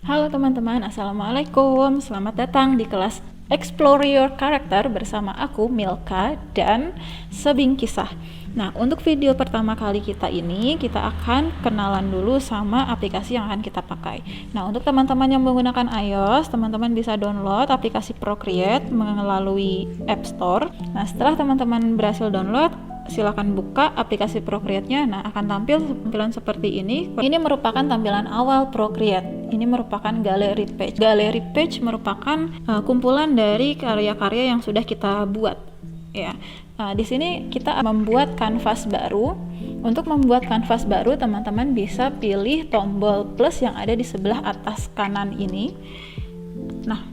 Halo teman-teman, Assalamualaikum. Selamat datang di kelas Explore Your Character bersama aku, Milka, dan Sebing Kisah. Nah, untuk video pertama kali kita ini, kita akan kenalan dulu sama aplikasi yang akan kita pakai. Nah, untuk teman-teman yang menggunakan iOS, teman-teman bisa download aplikasi Procreate melalui App Store. Nah, setelah teman-teman berhasil download, silakan buka aplikasi Procreate-nya. Nah, akan tampil tampilan seperti ini. Ini merupakan tampilan awal Procreate. Ini merupakan gallery page. Gallery page merupakan kumpulan dari karya-karya yang sudah kita buat. Ya, di sini kita membuat kanvas baru. Untuk membuat kanvas baru, teman-teman bisa pilih tombol plus yang ada di sebelah atas kanan ini. Nah,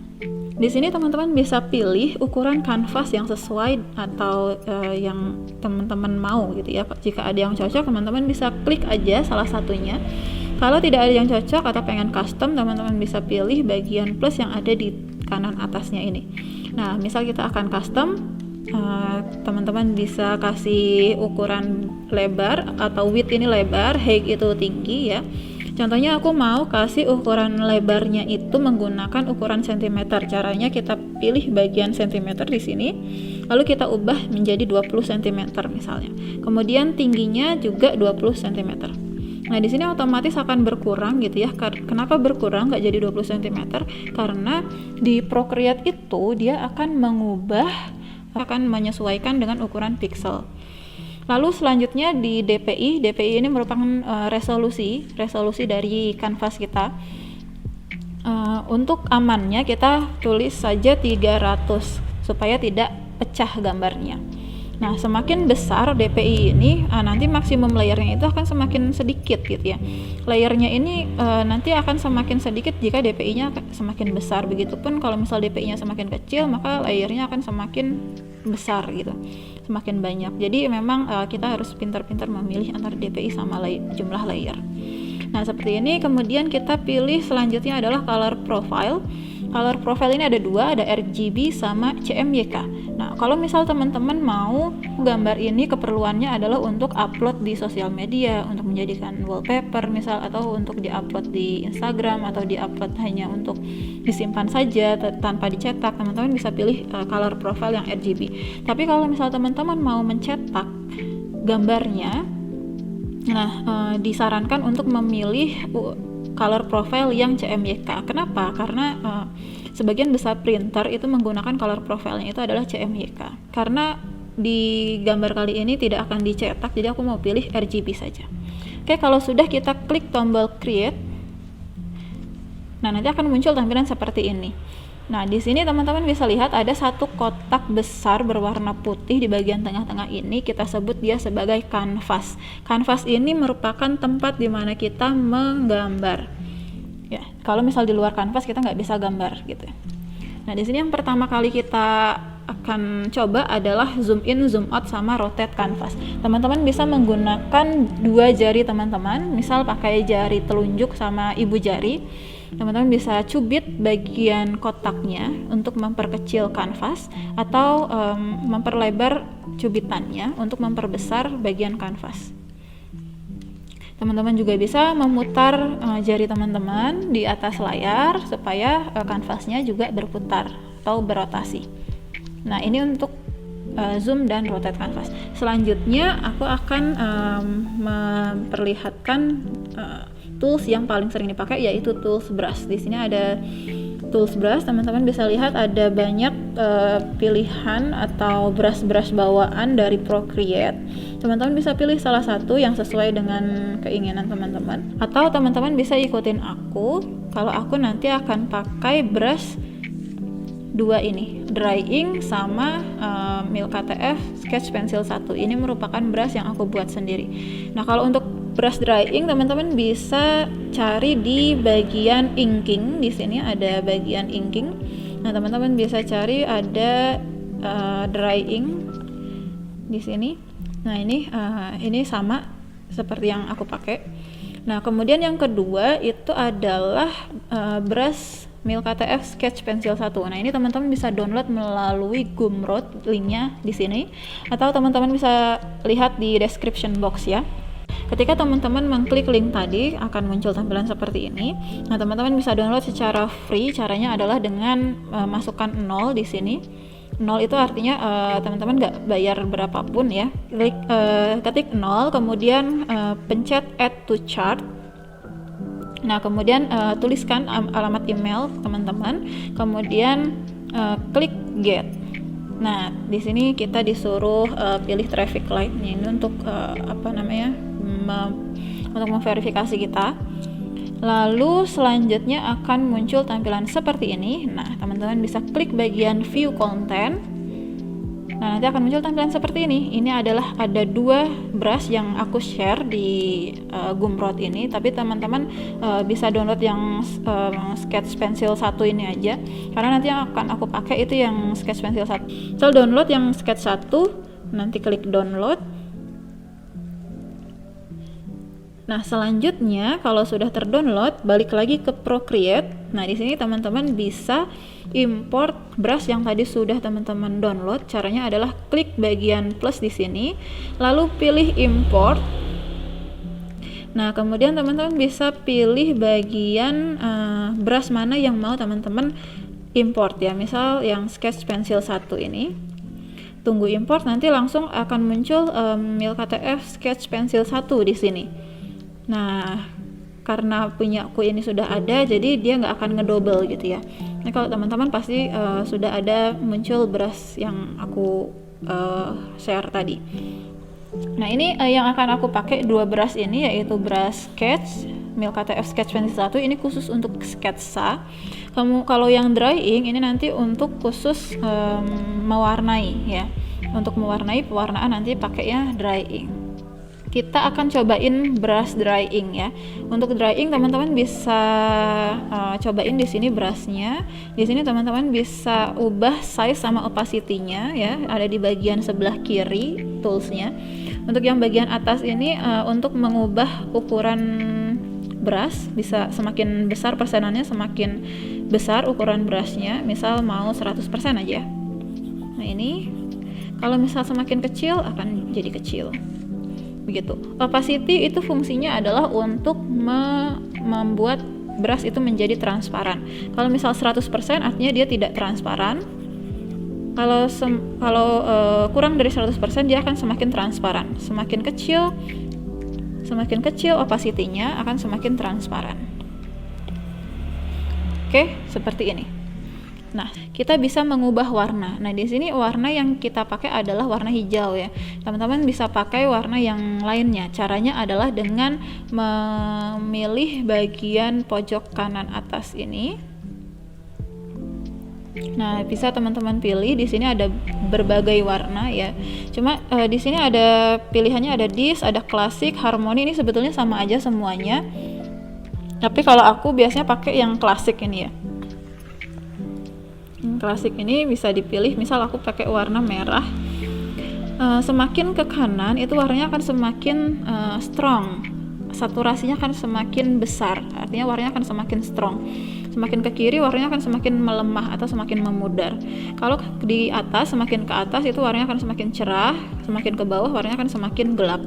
di sini teman-teman bisa pilih ukuran kanvas yang sesuai atau yang teman-teman mau gitu ya. Jika ada yang cocok, teman-teman bisa klik aja salah satunya. Kalau tidak ada yang cocok atau pengen custom, teman-teman bisa pilih bagian plus yang ada di kanan atasnya ini. Nah, misal kita akan custom, teman-teman bisa kasih ukuran lebar atau width ini lebar, height itu tinggi ya. Contohnya aku mau kasih ukuran lebarnya itu menggunakan ukuran cm. Caranya kita pilih bagian cm di sini, lalu kita ubah menjadi 20 cm misalnya. Kemudian tingginya juga 20 cm. Nah, di sini otomatis akan berkurang gitu ya. Kenapa berkurang nggak jadi 20 cm? Karena di Procreate itu dia akan menyesuaikan dengan ukuran pixel. Lalu selanjutnya di DPI ini merupakan resolusi dari kanvas kita. Untuk amannya kita tulis saja 300 supaya tidak pecah gambarnya. Nah, semakin besar DPI ini, nanti maksimum layernya itu akan semakin sedikit gitu ya. Layernya ini nanti akan semakin sedikit jika DPI-nya semakin besar. Begitupun kalau misal DPI-nya semakin kecil, maka layernya akan semakin besar gitu, semakin banyak. Jadi memang kita harus pintar-pintar memilih antara DPI sama jumlah layer. Nah, seperti ini. Kemudian kita pilih selanjutnya adalah color profile. Color profile ini ada dua, ada RGB sama CMYK. Nah, kalau misal teman-teman mau gambar ini keperluannya adalah untuk upload di sosial media, untuk menjadikan wallpaper misal, atau untuk diupload di Instagram, atau diupload hanya untuk disimpan saja tanpa dicetak, teman-teman bisa pilih color profile yang RGB. Tapi kalau misal teman-teman mau mencetak gambarnya, disarankan untuk memilih color profile yang CMYK. Kenapa? Karena sebagian besar printer itu menggunakan color profile-nya itu adalah CMYK. Karena di gambar kali ini tidak akan dicetak, jadi aku mau pilih RGB saja. Oke, kalau sudah kita klik tombol create, nah nanti akan muncul tampilan seperti ini. Nah, di sini teman-teman bisa lihat ada satu kotak besar berwarna putih di bagian tengah-tengah ini. Kita sebut dia sebagai kanvas. Kanvas ini merupakan tempat di mana kita menggambar. Ya, kalau misal di luar kanvas kita nggak bisa gambar gitu. Nah, di sini yang pertama kali kita akan coba adalah zoom in, zoom out, sama rotate kanvas. Teman-teman bisa menggunakan dua jari teman-teman, misal pakai jari telunjuk sama ibu jari. Teman-teman bisa cubit bagian kotaknya untuk memperkecil kanvas, atau memperlebar cubitannya untuk memperbesar bagian kanvas. Teman-teman juga bisa memutar jari teman-teman di atas layar supaya kanvasnya juga berputar atau berotasi. Nah, ini untuk zoom dan rotate kanvas. Selanjutnya aku akan memperlihatkan tools yang paling sering dipakai, yaitu tools brush. Di sini ada tools brush, teman-teman bisa lihat ada banyak pilihan atau brush bawaan dari Procreate. Teman-teman bisa pilih salah satu yang sesuai dengan keinginan teman-teman, atau teman-teman bisa ikutin aku. Kalau aku nanti akan pakai brush dua ini, dry ink sama Milka TF Sketch Pencil 1. Ini merupakan brush yang aku buat sendiri. Nah, kalau untuk brush dry ink, teman-teman bisa cari di bagian inking. Di sini ada bagian inking. Nah, teman-teman bisa cari ada dry ink di sini. Nah, ini sama seperti yang aku pakai. Nah, kemudian yang kedua itu adalah brush Milka TF Sketch Pencil 1. Nah, ini teman-teman bisa download melalui Gumroad, linknya di sini, atau teman-teman bisa lihat di description box ya. ketika teman-teman mengklik link tadi akan muncul tampilan seperti ini. Nah, teman-teman bisa download secara free. Caranya adalah dengan masukkan 0 di sini. 0 itu artinya teman-teman nggak bayar berapapun ya. Ketik 0, kemudian pencet add to chart. Nah, kemudian tuliskan alamat email teman-teman, kemudian klik get. Nah, di sini kita disuruh pilih traffic light-nya ini untuk untuk memverifikasi kita. Lalu selanjutnya akan muncul tampilan seperti ini. Nah, teman-teman bisa klik bagian view content. Nah, nanti akan muncul tampilan seperti ini. Ini adalah ada 2 brush yang aku share di Gumroad ini, tapi teman-teman bisa download yang sketch pencil 1 ini aja, karena nanti yang akan aku pakai itu yang sketch pencil 1. So, download yang sketch 1, nanti klik download. Nah, selanjutnya kalau sudah terdownload, balik lagi ke Procreate. Nah, di sini teman-teman bisa import brush yang tadi sudah teman-teman download. Caranya adalah klik bagian plus di sini, lalu pilih import. Nah, kemudian teman-teman bisa pilih bagian brush mana yang mau teman-teman import ya. Misal yang sketch pencil 1 ini. Tunggu import, nanti langsung akan muncul MilkaTF sketch pencil 1 di sini. Nah, karena punya aku ini sudah ada, jadi dia nggak akan ngedouble gitu ya. Nah, kalau teman-teman pasti sudah ada muncul brush yang aku share tadi. Nah, ini yang akan aku pakai 2 brush ini, yaitu brush sketch MilkaTF sketch pencil 1 ini khusus untuk sketsa. Kalau yang drying ini nanti untuk khusus mewarnai ya. Untuk mewarnai pewarnaan nanti pakainya drying. Kita akan cobain brush drying ya. Untuk drying teman-teman bisa cobain di sini brushnya. Di sini teman-teman bisa ubah size sama opacity-nya ya. Ada di bagian sebelah kiri toolsnya. Untuk yang bagian atas ini untuk mengubah ukuran brush, bisa semakin besar persenannya semakin besar ukuran brushnya. Misal mau 100% aja. Nah, ini kalau misal semakin kecil akan jadi kecil. Begitu. Opacity itu fungsinya adalah untuk membuat brush itu menjadi transparan. Kalau misal 100% artinya dia tidak transparan. Kalau kurang dari 100% dia akan semakin transparan. Semakin kecil opacity-nya akan semakin transparan. Oke, seperti ini. Nah, kita bisa mengubah warna. Nah, di sini warna yang kita pakai adalah warna hijau ya. Teman-teman bisa pakai warna yang lainnya. Caranya adalah dengan memilih bagian pojok kanan atas ini. Nah, bisa teman-teman pilih. Di sini ada berbagai warna ya. Cuma di sini ada pilihannya, ada disc, ada klasik, harmoni. Ini sebetulnya sama aja semuanya. Tapi kalau aku biasanya pakai yang klasik ini ya. Klasik ini bisa dipilih, misal aku pakai warna merah. Semakin ke kanan itu warnanya akan semakin strong, saturasinya akan semakin besar, artinya warnanya akan semakin strong. Semakin ke kiri warnanya akan semakin melemah atau semakin memudar. Kalau di atas, semakin ke atas itu warnanya akan semakin cerah, semakin ke bawah warnanya akan semakin gelap.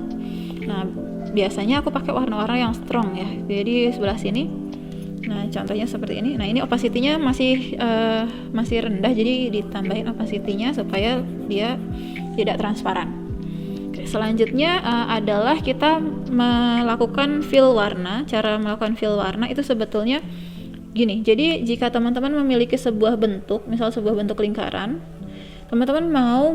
Nah, biasanya aku pakai warna-warna yang strong ya. Jadi sebelah sini. Nah, contohnya seperti ini. Nah, ini opacity-nya masih rendah, jadi ditambahin opacity-nya supaya dia tidak transparan. Oke, selanjutnya adalah kita melakukan fill warna. Cara melakukan fill warna itu sebetulnya gini. Jadi, jika teman-teman memiliki sebuah bentuk, misal sebuah bentuk lingkaran, teman-teman mau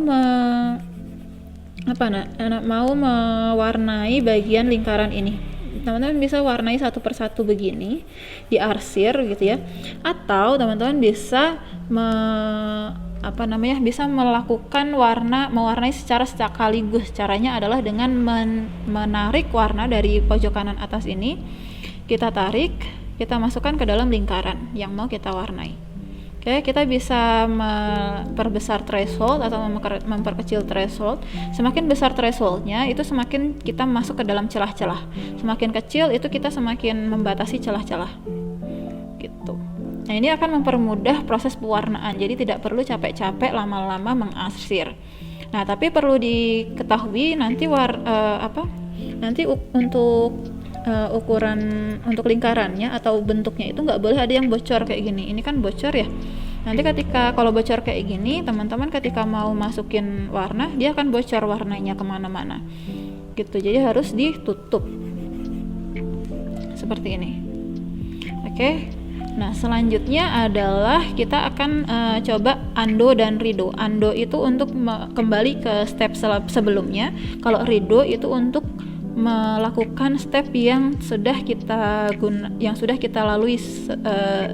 mewarnai bagian lingkaran ini. Teman-teman bisa warnai satu persatu begini, diarsir gitu ya, atau teman-teman bisa bisa melakukan mewarnai secara sekaligus. Caranya adalah dengan menarik warna dari pojok kanan atas ini, kita tarik, kita masukkan ke dalam lingkaran yang mau kita warnai. Oke, kita bisa memperbesar threshold atau memperkecil threshold. Semakin besar thresholdnya, itu semakin kita masuk ke dalam celah-celah. Semakin kecil, itu kita semakin membatasi celah-celah. Gitu. Nah, ini akan mempermudah proses pewarnaan. Jadi tidak perlu capek-capek lama-lama mengarsir. Nah, tapi perlu diketahui nanti Nanti untuk ukuran untuk lingkarannya atau bentuknya itu nggak boleh ada yang bocor kayak gini. Ini kan bocor ya. Nanti kalau bocor kayak gini, teman-teman ketika mau masukin warna, dia akan bocor warnanya kemana-mana gitu. Jadi harus ditutup seperti ini. Oke. Nah, selanjutnya adalah kita akan coba undo dan redo. Undo itu untuk kembali ke step sebelumnya. Kalau redo itu untuk melakukan step yang sudah kita lalui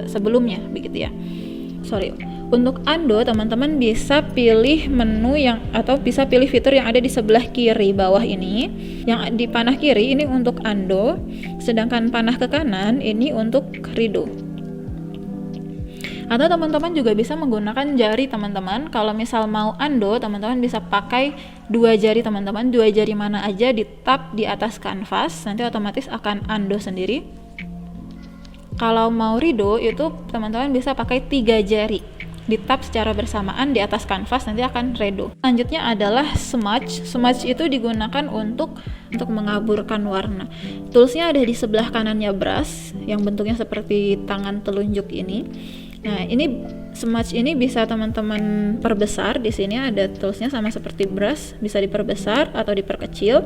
sebelumnya, begitu ya. Untuk undo, teman-teman bisa pilih menu atau bisa pilih fitur yang ada di sebelah kiri bawah ini. Yang di panah kiri ini untuk undo, sedangkan panah ke kanan ini untuk redo. Atau teman-teman juga bisa menggunakan jari teman-teman. Kalau misal mau undo, teman-teman bisa pakai dua jari teman-teman. Dua jari mana aja di tap di atas kanvas, nanti otomatis akan undo sendiri. Kalau mau redo itu teman-teman bisa pakai 3 jari, di tap secara bersamaan di atas kanvas, nanti akan redo. Selanjutnya adalah smudge. Smudge itu digunakan untuk mengaburkan warna. Toolsnya ada di sebelah kanannya brush yang bentuknya seperti tangan telunjuk ini. Nah, ini smudge ini bisa teman-teman perbesar. Di sini ada toolsnya sama seperti brush, bisa diperbesar atau diperkecil.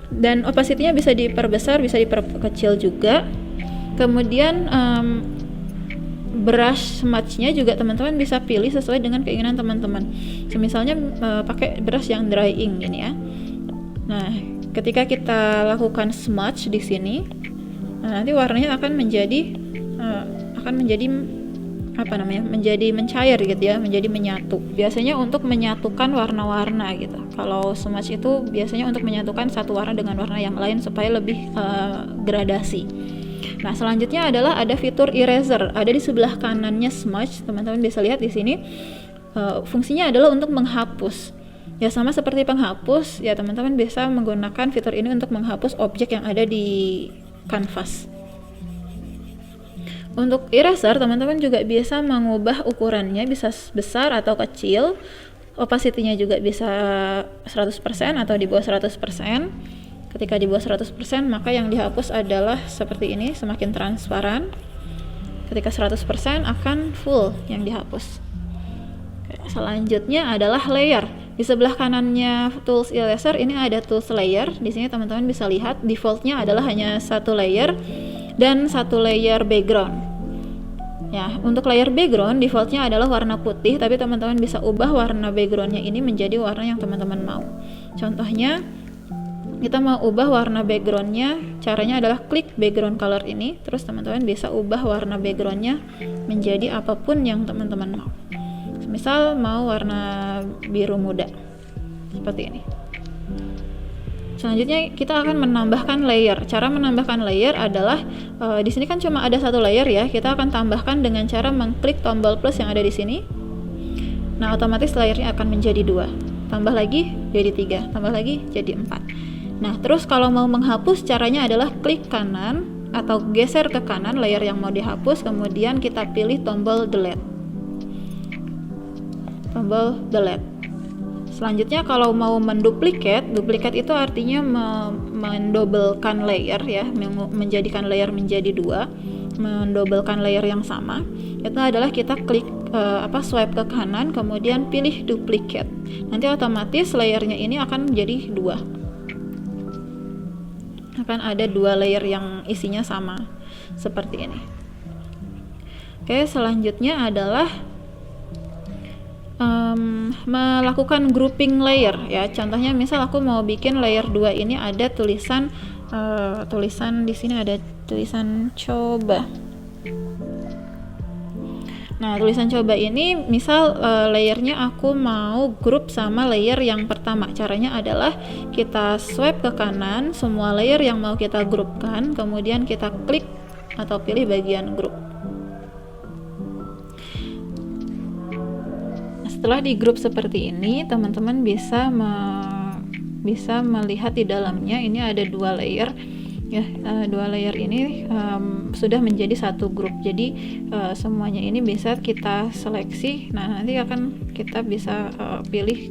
Dan opacity-nya bisa diperbesar, bisa diperkecil juga. Kemudian brush smudge-nya juga teman-teman bisa pilih sesuai dengan keinginan teman-teman. Misalnya pakai brush yang dry ink ini ya. Nah, ketika kita lakukan smudge di sini, nanti warnanya akan menjadi mencair gitu ya, menjadi menyatu. Biasanya untuk menyatukan warna-warna gitu. Kalau smudge itu biasanya untuk menyatukan satu warna dengan warna yang lain supaya lebih gradasi. Nah, selanjutnya adalah ada fitur eraser. Ada di sebelah kanannya smudge. Teman-teman bisa lihat di sini. Fungsinya adalah untuk menghapus. Ya, sama seperti penghapus, ya teman-teman bisa menggunakan fitur ini untuk menghapus objek yang ada di kanvas. Untuk eraser, teman-teman juga bisa mengubah ukurannya, bisa besar atau kecil. Opacity-nya juga bisa 100% atau di bawah 100%. Ketika di bawah 100%, maka yang dihapus adalah seperti ini, semakin transparan. Ketika 100% akan full yang dihapus. Selanjutnya adalah layer. Di sebelah kanannya tools eraser ini ada tools layer. Di sini teman-teman bisa lihat defaultnya adalah hanya satu layer dan satu layer background. Ya, untuk layer background defaultnya adalah warna putih, tapi teman-teman bisa ubah warna backgroundnya ini menjadi warna yang teman-teman mau. Contohnya, kita mau ubah warna backgroundnya, caranya adalah klik background color ini, terus teman-teman bisa ubah warna backgroundnya menjadi apapun yang teman-teman mau. Misal mau warna biru muda, seperti ini. Selanjutnya kita akan menambahkan layer. Cara menambahkan layer adalah di sini kan cuma ada satu layer ya. Kita akan tambahkan dengan cara mengklik tombol plus yang ada di sini. Nah, otomatis layernya akan menjadi 2. Tambah lagi jadi 3, tambah lagi jadi 4. Nah, terus kalau mau menghapus caranya adalah klik kanan atau geser ke kanan layer yang mau dihapus, kemudian kita pilih tombol delete. Tombol delete. Selanjutnya kalau mau menduplikat, duplikat itu artinya mendobelkan layer ya, menjadikan layer menjadi 2, mendobelkan layer yang sama. Itu adalah kita klik swipe ke kanan, kemudian pilih duplicate. Nanti otomatis layernya ini akan menjadi 2. Akan ada 2 layer yang isinya sama seperti ini. Oke, selanjutnya adalah melakukan grouping layer ya. Contohnya misal aku mau bikin layer 2 ini ada tulisan di sini ada tulisan coba. Nah, tulisan coba ini misal layernya aku mau grup sama layer yang pertama. Caranya adalah kita swipe ke kanan semua layer yang mau kita grupkan, kemudian kita klik atau pilih bagian grup. Setelah di grup seperti ini, teman-teman bisa melihat di dalamnya ini ada 2 layer ya. 2 layer ini sudah menjadi satu grup. Jadi semuanya ini bisa kita seleksi. Nah, nanti kita bisa pilih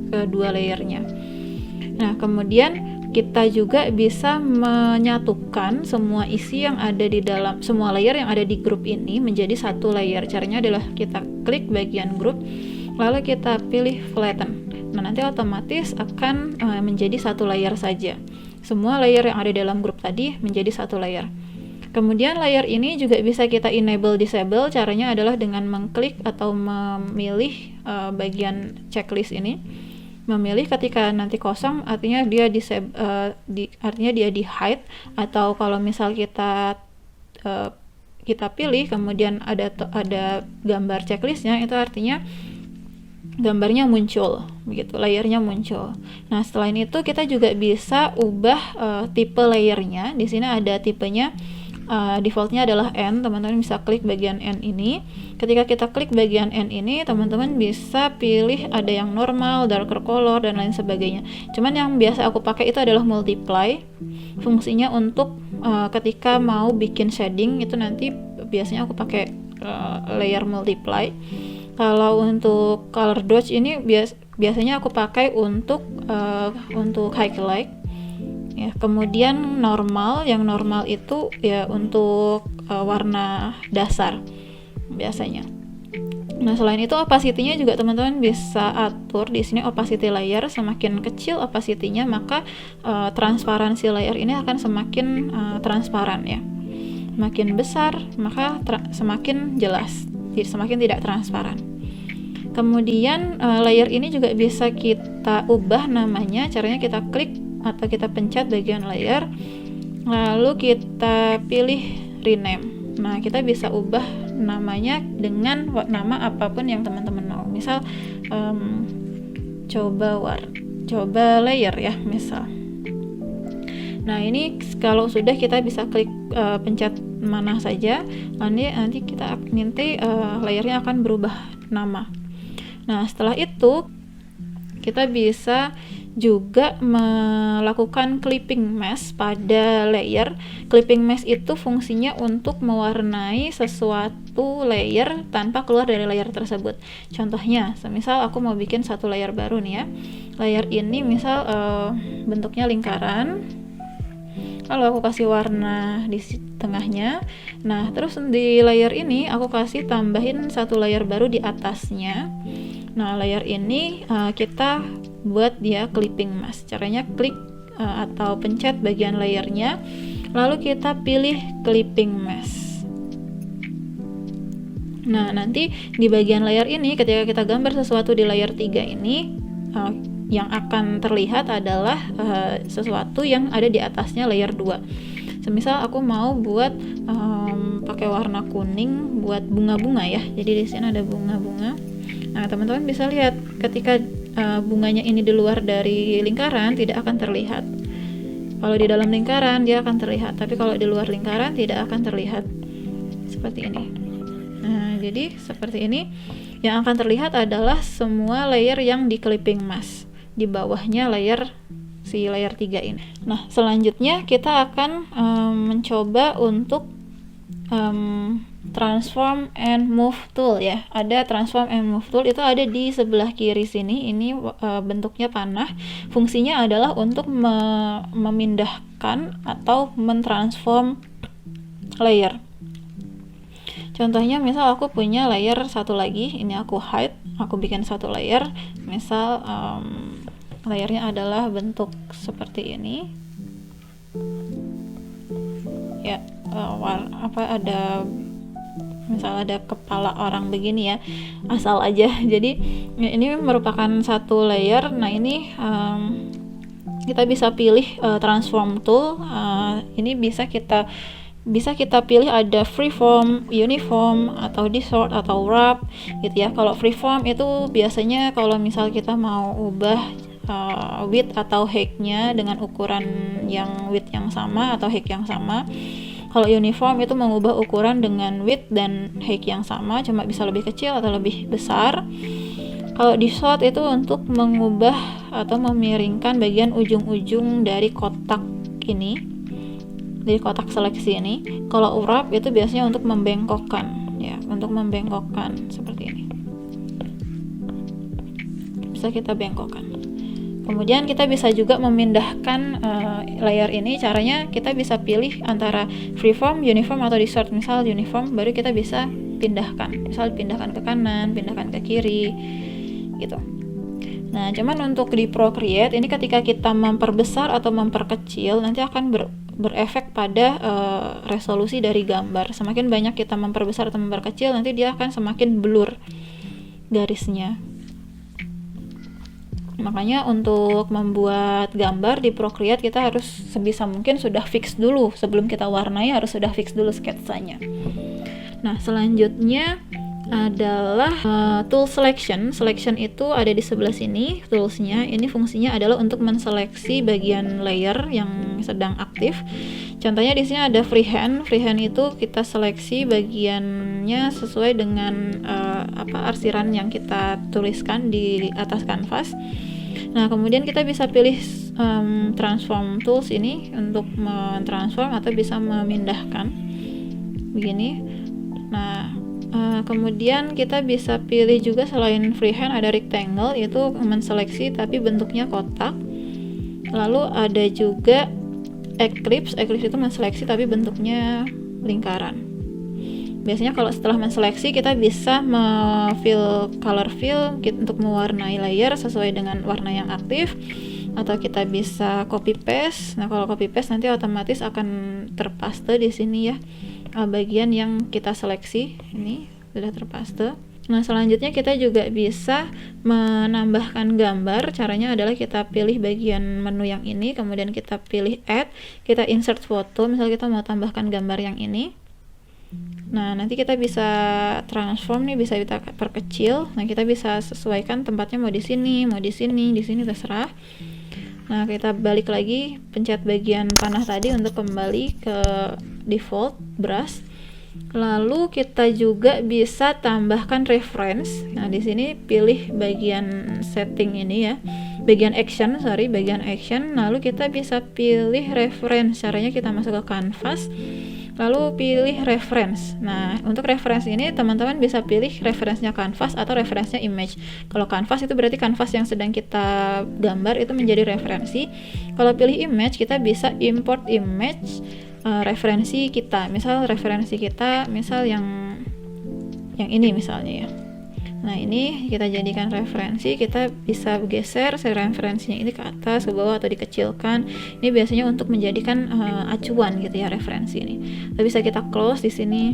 kedua layernya. Nah, kemudian kita juga bisa menyatukan semua isi yang ada di dalam, semua layer yang ada di grup ini menjadi satu layer. Caranya adalah kita klik bagian grup, lalu kita pilih flatten. Nah, nanti otomatis akan menjadi satu layer saja. Semua layer yang ada dalam grup tadi menjadi satu layer. Kemudian layer ini juga bisa kita enable disable. Caranya adalah dengan mengklik atau memilih bagian checklist ini. Memilih ketika nanti kosong, artinya dia artinya dia di hide, atau kalau misal kita pilih kemudian ada gambar checklistnya, itu artinya gambarnya muncul, begitu, layernya muncul. Nah, selain itu kita juga bisa ubah tipe layernya. Di sini ada tipenya. Defaultnya adalah N. Teman-teman bisa klik bagian N ini. Ketika kita klik bagian N ini, teman-teman bisa pilih ada yang normal, darker color, dan lain sebagainya. Cuman yang biasa aku pakai itu adalah multiply. Fungsinya untuk ketika mau bikin shading itu nanti biasanya aku pakai layer multiply. Kalau untuk color dodge ini biasanya aku pakai untuk highlight. Ya, kemudian normal, yang normal itu ya untuk warna dasar biasanya. Nah, selain itu opacity-nya juga teman-teman bisa atur. Di sini opacity layer, semakin kecil opacity-nya maka transparansi layer ini akan semakin transparan ya. Makin besar maka semakin jelas, semakin tidak transparan. Kemudian layer ini juga bisa kita ubah namanya. Caranya kita klik atau kita pencet bagian layer, lalu kita pilih rename. Nah, kita bisa ubah namanya dengan nama apapun yang teman-teman mau. Misal coba layer ya, misal. Nah, ini kalau sudah kita bisa klik pencet mana saja, nanti layernya akan berubah nama. Nah, setelah itu kita bisa juga melakukan clipping mask pada layer. Clipping mask itu fungsinya untuk mewarnai sesuatu layer tanpa keluar dari layer tersebut. Contohnya, semisal aku mau bikin satu layer baru nih ya. Layer ini misal bentuknya lingkaran, lalu aku kasih warna di tengahnya. Nah, terus di layer ini aku kasih tambahin satu layer baru di atasnya. Nah, layer ini kita buat dia clipping mask. Caranya klik atau pencet bagian layernya, lalu kita pilih clipping mask. Nah, nanti di bagian layer ini ketika kita gambar sesuatu di layer 3 ini, yang akan terlihat adalah sesuatu yang ada di atasnya layer 2. Semisal aku mau buat pakai warna kuning buat bunga-bunga ya. Jadi di sini ada bunga-bunga. Nah, teman-teman bisa lihat ketika bunganya ini di luar dari lingkaran tidak akan terlihat. Kalau di dalam lingkaran dia akan terlihat, tapi kalau di luar lingkaran tidak akan terlihat. Seperti ini. Nah, jadi seperti ini. Yang akan terlihat adalah semua layer yang di clipping mask. Di bawahnya layer 3 ini. Nah, selanjutnya kita akan mencoba untuk transform and move tool ya. Ada transform and move tool, itu ada di sebelah kiri sini. Ini bentuknya panah. Fungsinya adalah untuk memindahkan atau mentransform layer. Contohnya misal aku punya layer satu lagi, ini aku hide, aku bikin satu layer. Misal layernya adalah bentuk seperti ini. Ya, misal ada kepala orang begini ya, asal aja. Jadi ini merupakan satu layer. Nah, ini kita bisa pilih transform tool. Ini bisa kita pilih ada freeform, uniform, atau distort, atau wrap gitu ya. Kalau freeform itu biasanya kalau misal kita mau ubah width atau height-nya dengan ukuran yang width yang sama atau height yang sama. Kalau uniform itu mengubah ukuran dengan width dan height yang sama, cuma bisa lebih kecil atau lebih besar. Kalau distort itu untuk mengubah atau memiringkan bagian ujung-ujung dari kotak ini, dari kotak seleksi ini. Kalau wrap itu biasanya untuk membengkokkan ya, untuk membengkokkan seperti ini. Bisa kita bengkokkan. Kemudian kita bisa juga memindahkan layer ini. Caranya kita bisa pilih antara freeform, uniform, atau distort. Misal uniform, baru kita bisa pindahkan. Misal pindahkan ke kanan, pindahkan ke kiri, gitu. Nah, cuman untuk di Procreate ini ketika kita memperbesar atau memperkecil nanti akan berefek pada resolusi dari gambar. Semakin banyak kita memperbesar atau memperkecil, nanti dia akan semakin blur garisnya. Makanya untuk membuat gambar di Procreate kita harus sebisa mungkin sudah fix dulu. Sebelum kita warnai harus sudah fix dulu sketsanya. Nah, selanjutnya adalah tool selection. Selection itu ada di sebelah sini toolsnya. Ini fungsinya adalah untuk menseleksi bagian layer yang sedang aktif. Contohnya di sini ada freehand. Freehand itu kita seleksi bagiannya sesuai dengan arsiran yang kita tuliskan di atas kanvas. Nah, kemudian kita bisa pilih transform tools ini untuk mentransform atau bisa memindahkan begini. Nah, kemudian kita bisa pilih juga selain freehand ada rectangle, itu menseleksi tapi bentuknya kotak. Lalu ada juga eclipse. Eclipse itu menseleksi tapi bentuknya lingkaran. Biasanya kalau setelah menseleksi kita bisa color fill untuk mewarnai layer sesuai dengan warna yang aktif, atau kita bisa copy paste. Nah, kalau copy paste nanti otomatis akan terpaste di sini ya. Bagian yang kita seleksi ini sudah terpaste. Nah, selanjutnya kita juga bisa menambahkan gambar. Caranya adalah kita pilih bagian menu yang ini, kemudian kita pilih add, kita insert foto. Misal kita mau tambahkan gambar yang ini. Nah, nanti kita bisa transform nih, bisa kita perkecil. Nah, kita bisa sesuaikan tempatnya mau di sini, di sini terserah. Nah, kita balik lagi, pencet bagian panah tadi untuk kembali ke default brush. Lalu kita juga bisa tambahkan reference. Nah, di sini pilih bagian setting ini ya. Bagian action. Lalu kita bisa pilih reference. Caranya kita masuk ke canvas. Lalu pilih reference. Nah, untuk reference ini teman-teman bisa pilih referensinya canvas atau referensinya image. Kalau canvas itu berarti canvas yang sedang kita gambar itu menjadi referensi. Kalau pilih image, kita bisa import image referensi kita. Misal referensi kita yang ini misalnya ya. Nah, ini kita jadikan referensi, kita bisa geser referensinya ini ke atas, ke bawah, atau dikecilkan. Ini biasanya untuk menjadikan acuan gitu ya referensi ini. Bisa kita close di sini.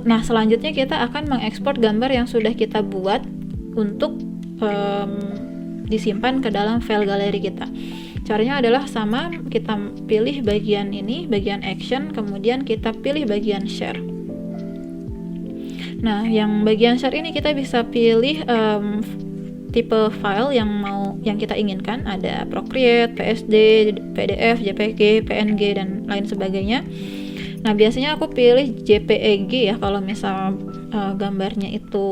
Nah, selanjutnya kita akan mengekspor gambar yang sudah kita buat untuk disimpan ke dalam file galeri kita. Caranya adalah sama, kita pilih bagian ini, bagian action, kemudian kita pilih bagian share. Nah, yang bagian share ini kita bisa pilih tipe file yang kita inginkan. Ada Procreate, PSD, PDF, JPG, PNG, dan lain sebagainya. Nah, biasanya aku pilih JPEG ya kalau misal gambarnya itu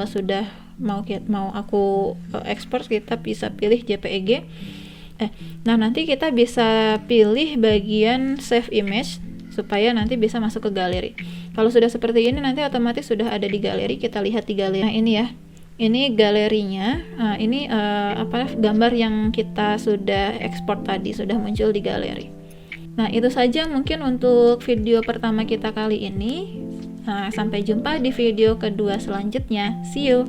sudah mau aku ekspor, kita bisa pilih JPEG. Nah, nanti kita bisa pilih bagian save image supaya nanti bisa masuk ke galeri. Kalau sudah seperti ini nanti otomatis sudah ada di galeri, kita lihat di galeri. Nah, ini ya. Ini galerinya. Ini gambar yang kita sudah ekspor tadi sudah muncul di galeri. Nah, itu saja mungkin untuk video pertama kita kali ini. Nah, sampai jumpa di video kedua selanjutnya. See you.